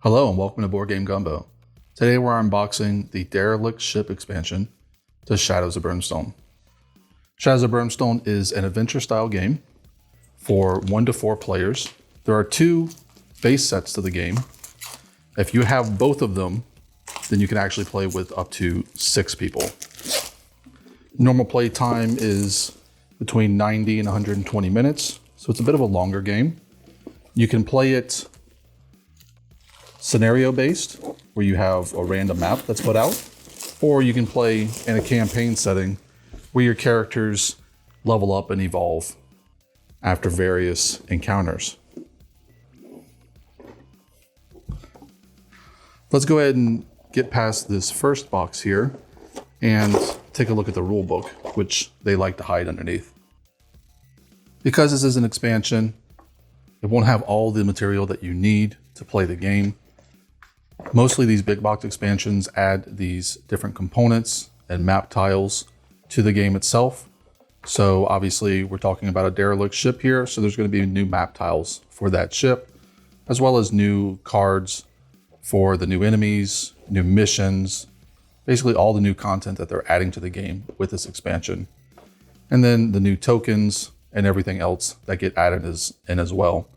Hello and welcome to Game Gumbo. Today we're unboxing the Derelict Ship expansion to Shadows of Brimstone. Shadows of Brimstone is an adventure style game for 1 to 4 players. There are 2 base sets to the game. If you have both of them, then you can actually play with up to 6 people. Normal play time is between 90 and 120 minutes, so it's a bit of a longer game. You can play it scenario based, where you have a random map that's put out, or you can play in a campaign setting where your characters level up and evolve after various encounters. Let's go ahead and get past this first box here and take a look at the rule book, which they like to hide underneath. Because this is an expansion, it won't have all the material that you need to play the game. Mostly these big box expansions add these different components and map tiles to the game itself. So obviously we're talking about a derelict ship here, so there's going to be new map tiles for that ship, as well as new cards for the new enemies, new missions, basically all the new content that they're adding to the game with this expansion. And then the new tokens and everything else that get added in as well.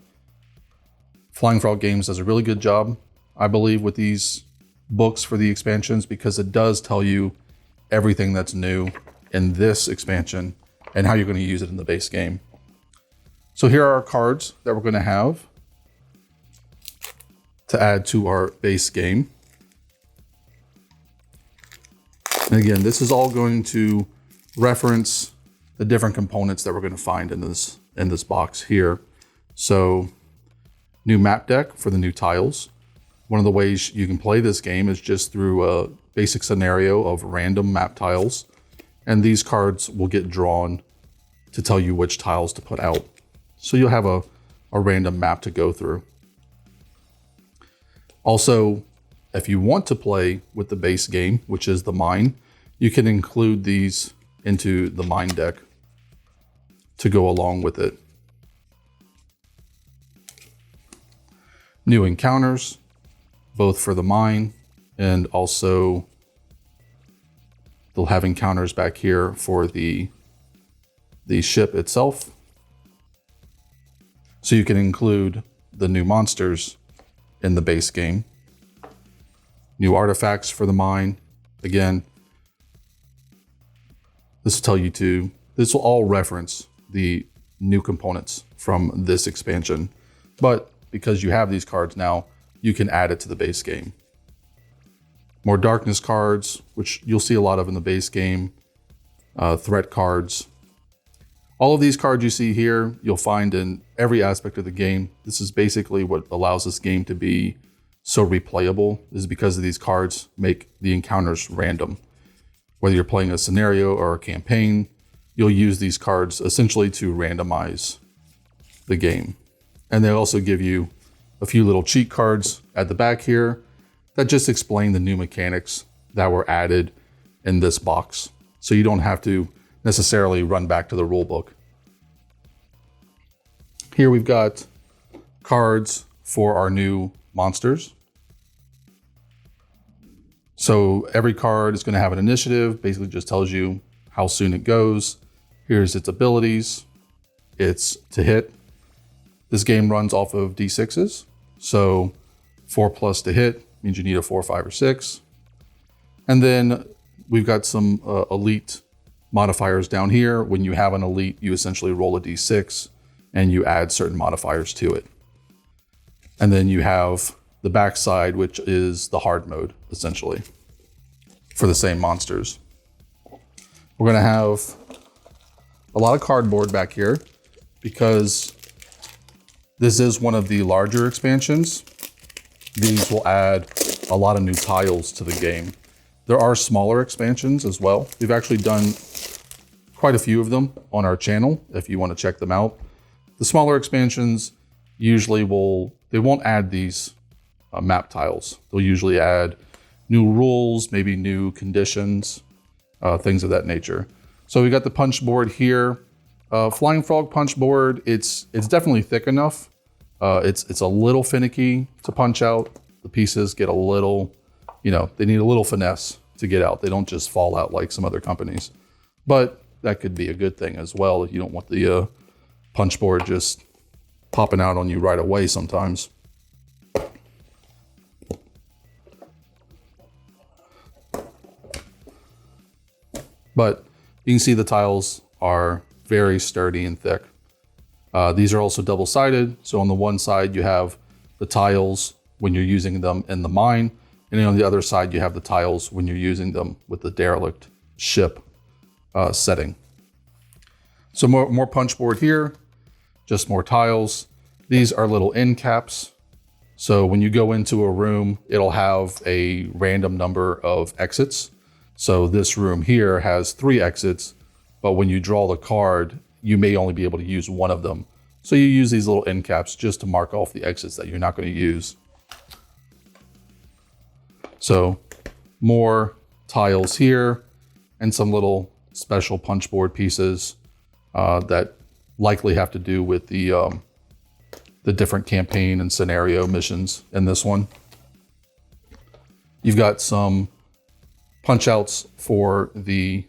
Flying Frog Games does a really good job, I believe, with these books for the expansions, because it does tell you everything that's new in this expansion and how you're going to use it in the base game. So here are our cards that we're going to have to add to our base game. And again, this is all going to reference the different components that we're going to find in this box here. So new map deck for the new tiles. One of the ways you can play this game is just through a basic scenario of random map tiles. And these cards will get drawn to tell you which tiles to put out. So you'll have a random map to go through. Also, if you want to play with the base game, which is the mine, you can include these into the mine deck to go along with it. New encounters, both for the mine, and also they'll have encounters back here for the ship itself. So you can include the new monsters in the base game. New artifacts for the mine. Again, this will all reference the new components from this expansion. But because you have these cards now, you can add it to the base game. More darkness cards, which you'll see a lot of in the base game. Threat cards. All of these cards you see here, you'll find in every aspect of the game. This is basically what allows this game to be so replayable, is because of these cards make the encounters random. Whether you're playing a scenario or a campaign, you'll use these cards essentially to randomize the game. And they also give you a few little cheat cards at the back here that just explain the new mechanics that were added in this box. So you don't have to necessarily run back to the rule book. Here we've got cards for our new monsters. So every card is going to have an initiative, basically just tells you how soon it goes. Here's its abilities. It's to hit. This game runs off of D6s. So 4+ to hit means you need a 4, 5, or 6. And then we've got some elite modifiers down here. When you have an elite, you essentially roll a D6 and you add certain modifiers to it. And then you have the backside, which is the hard mode, essentially, for the same monsters. We're going to have a lot of cardboard back here because this is one of the larger expansions. These will add a lot of new tiles to the game. There are smaller expansions as well. We've actually done quite a few of them on our channel if you want to check them out. The smaller expansions usually they won't add these map tiles. They'll usually add new rules, maybe new conditions, things of that nature. So we got the punchboard here. Flying Frog punchboard, it's definitely thick enough. It's a little finicky to punch out. The pieces get a little, they need a little finesse to get out. They don't just fall out like some other companies. But that could be a good thing as well if you don't want the punchboard just popping out on you right away sometimes. But you can see the tiles are very sturdy and thick. These are also double-sided. So on the one side, you have the tiles when you're using them in the mine. And then on the other side, you have the tiles when you're using them with the Derelict Ship setting. So more punchboard here, just more tiles. These are little end caps. So when you go into a room, it'll have a random number of exits. So this room here has 3 exits, but when you draw the card, you may only be able to use one of them. So you use these little end caps just to mark off the exits that you're not going to use. So more tiles here and some little special punchboard pieces that likely have to do with the different campaign and scenario missions in this one. You've got some punch outs for the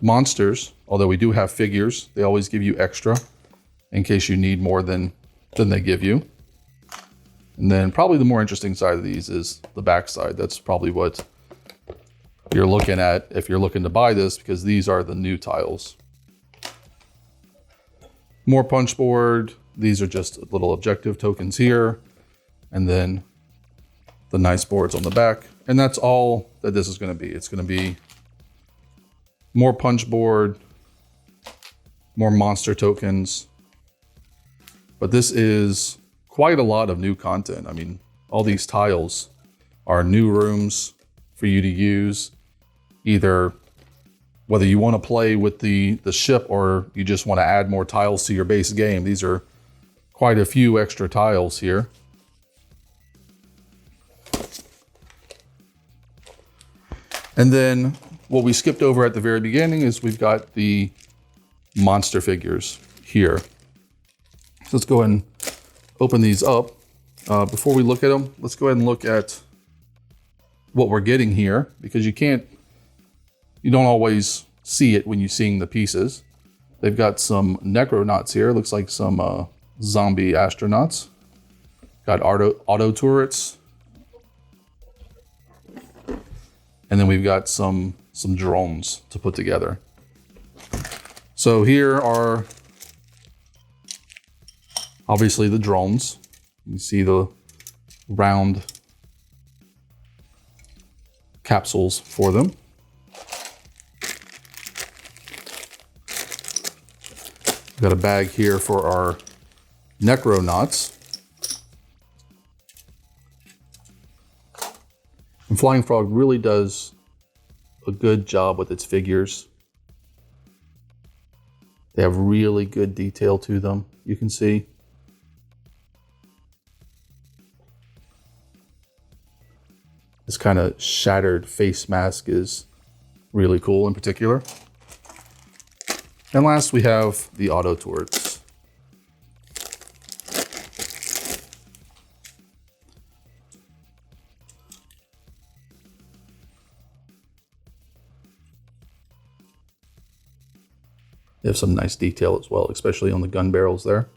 monsters, although we do have figures. They always give you extra in case you need more than they give you. And then probably the more interesting side of these is the back side. That's probably what you're looking at if you're looking to buy this, because these are the new tiles. More punchboard. These are just little objective tokens here. And then the nice boards on the back. And that's all that this is going to be. It's going to be more punchboard, more monster tokens. But this is quite a lot of new content. I mean, all these tiles are new rooms for you to use, either whether you want to play with the ship or you just want to add more tiles to your base game. These are quite a few extra tiles here. And then what we skipped over at the very beginning is we've got the monster figures here. So let's go ahead and open these up. Before we look at them, let's go ahead and look at what we're getting here, because you don't always see it when you're seeing the pieces. They've got some Necronauts here. Looks like some zombie astronauts. Got auto turrets. And then we've got some drones to put together. So here are obviously the drones. You see the round capsules for them. We've got a bag here for our Necronauts. And Flying Frog really does a good job with its figures. They have really good detail to them, you can see. This kind of shattered face mask is really cool in particular. And last we have the auto turrets. They have some nice detail as well, especially on the gun barrels there.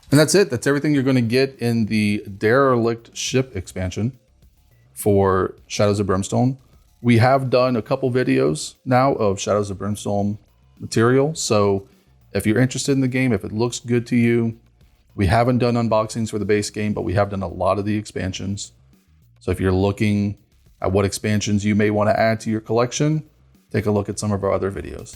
And that's it. That's everything you're going to get in the Derelict Ship expansion for Shadows of Brimstone. We have done a couple videos now of Shadows of Brimstone material. So if you're interested in the game, if it looks good to you, we haven't done unboxings for the base game, but we have done a lot of the expansions. So if you're looking at what expansions you may want to add to your collection, take a look at some of our other videos.